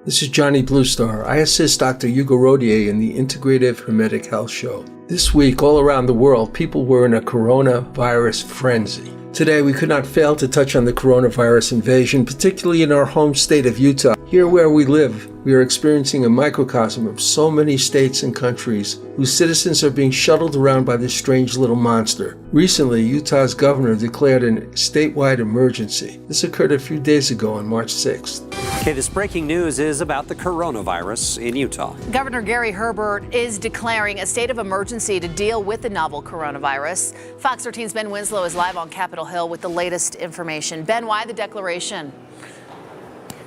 This is Johnny Bluestar. I assist Doctor Hugo Rodier in the Integrative Hermetic Health Show. This week, all around the world, people were in a coronavirus frenzy. Today, we could not fail to touch on the coronavirus invasion, particularly in our home state of Utah. Here where we live, we are experiencing a microcosm of so many states and countries whose citizens are being shuttled around by this strange little monster. Recently, Utah's governor declared a statewide emergency. This occurred a few days ago on March 6th. Okay, this breaking news is about the coronavirus in Utah. Governor Gary Herbert is declaring a state of emergency to deal with the novel coronavirus. Fox 13's Ben Winslow is live on Capitol Hill with the latest information. Ben, why the declaration?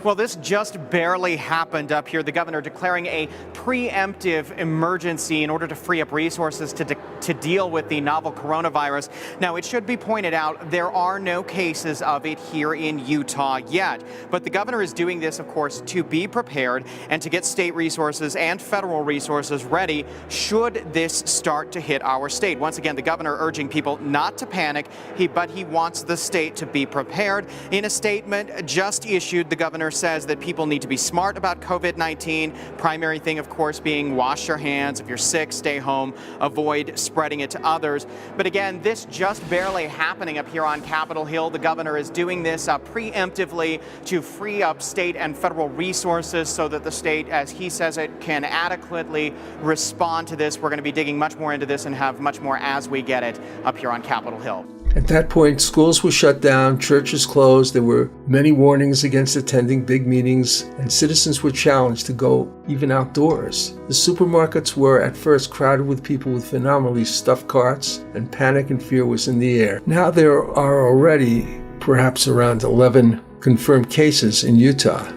Well, this just barely happened up here. The governor declaring a preemptive emergency in order to free up resources to deal with the novel coronavirus. Now, it should be pointed out there are no cases of it here in Utah yet. But the governor is doing this, of course, to be prepared and to get state resources and federal resources ready should this start to hit our state. Once again, the governor urging people not to panic, but he wants the state to be prepared. In a statement just issued, the governor says that people need to be smart about COVID-19. Primary thing, of course, being wash your hands. If you're sick, stay home. Avoid spreading it to others. But again, this just barely happening up here on Capitol Hill. The governor is doing this preemptively to free up state and federal resources so that the state, as he says it, can adequately respond to this. We're going to be digging much more into this and have much more as we get it up here on Capitol Hill. At that point, schools were shut down, churches closed, there were many warnings against attending big meetings, and citizens were challenged to go even outdoors. The supermarkets were at first crowded with people with phenomenally stuffed carts, and panic and fear was in the air. Now there are already perhaps around 11 confirmed cases in Utah.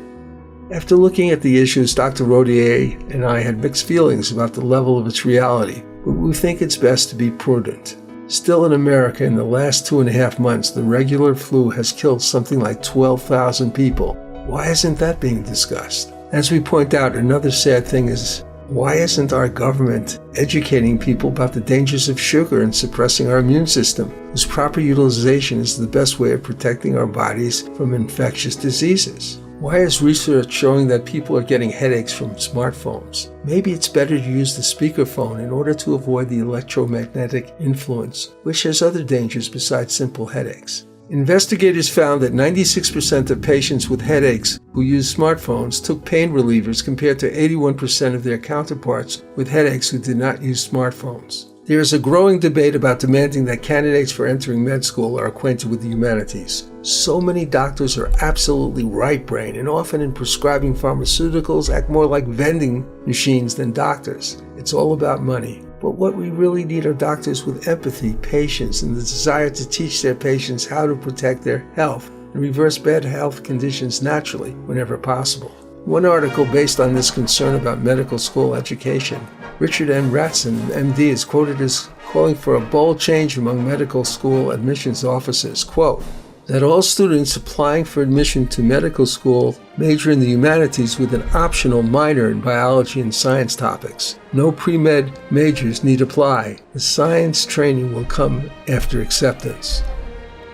After looking at the issues, Dr. Rodier and I had mixed feelings about the level of its reality, but we think it's best to be prudent. Still in America, in the last 2.5 months, the regular flu has killed something like 12,000 people. Why isn't that being discussed? As we point out, another sad thing is, why isn't our government educating people about the dangers of sugar and suppressing our immune system, whose proper utilization is the best way of protecting our bodies from infectious diseases? Why is research showing that people are getting headaches from smartphones? Maybe it's better to use the speakerphone in order to avoid the electromagnetic influence, which has other dangers besides simple headaches. Investigators found that 96% of patients with headaches who used smartphones took pain relievers compared to 81% of their counterparts with headaches who did not use smartphones. There is a growing debate about demanding that candidates for entering med school are acquainted with the humanities. So many doctors are absolutely right-brained and often in prescribing pharmaceuticals act more like vending machines than doctors. It's all about money. But what we really need are doctors with empathy, patience, and the desire to teach their patients how to protect their health and reverse bad health conditions naturally whenever possible. One article based on this concern about medical school education, Richard M. Ratson, MD, is quoted as calling for a bold change among medical school admissions officers, quote, that all students applying for admission to medical school major in the humanities with an optional minor in biology and science topics. No pre-med majors need apply. The science training will come after acceptance.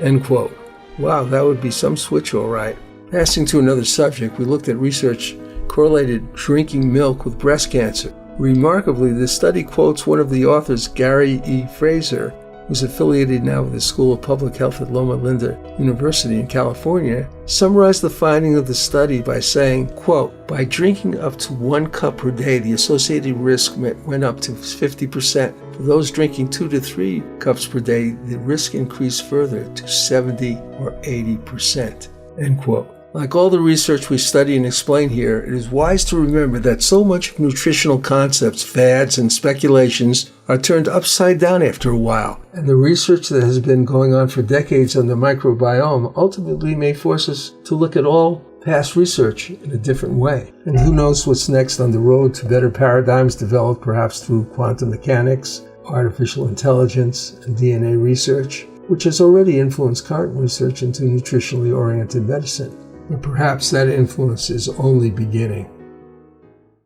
End quote. Wow, that would be some switch, all right. Passing to another subject, we looked at research correlated drinking milk with breast cancer. Remarkably, this study quotes one of the authors, Gary E. Fraser, who's affiliated now with the School of Public Health at Loma Linda University in California, summarized the finding of the study by saying, quote, by drinking up to 1 cup per day, the associated risk went up to 50%. For those drinking 2 to 3 cups per day, the risk increased further to 70 or 80%, end quote. Like all the research we study and explain here, it is wise to remember that so much of nutritional concepts, fads, and speculations are turned upside down after a while, and the research that has been going on for decades on the microbiome ultimately may force us to look at all past research in a different way. And who knows what's next on the road to better paradigms developed perhaps through quantum mechanics, artificial intelligence, and DNA research, which has already influenced current research into nutritionally oriented medicine. But perhaps that influence is only beginning.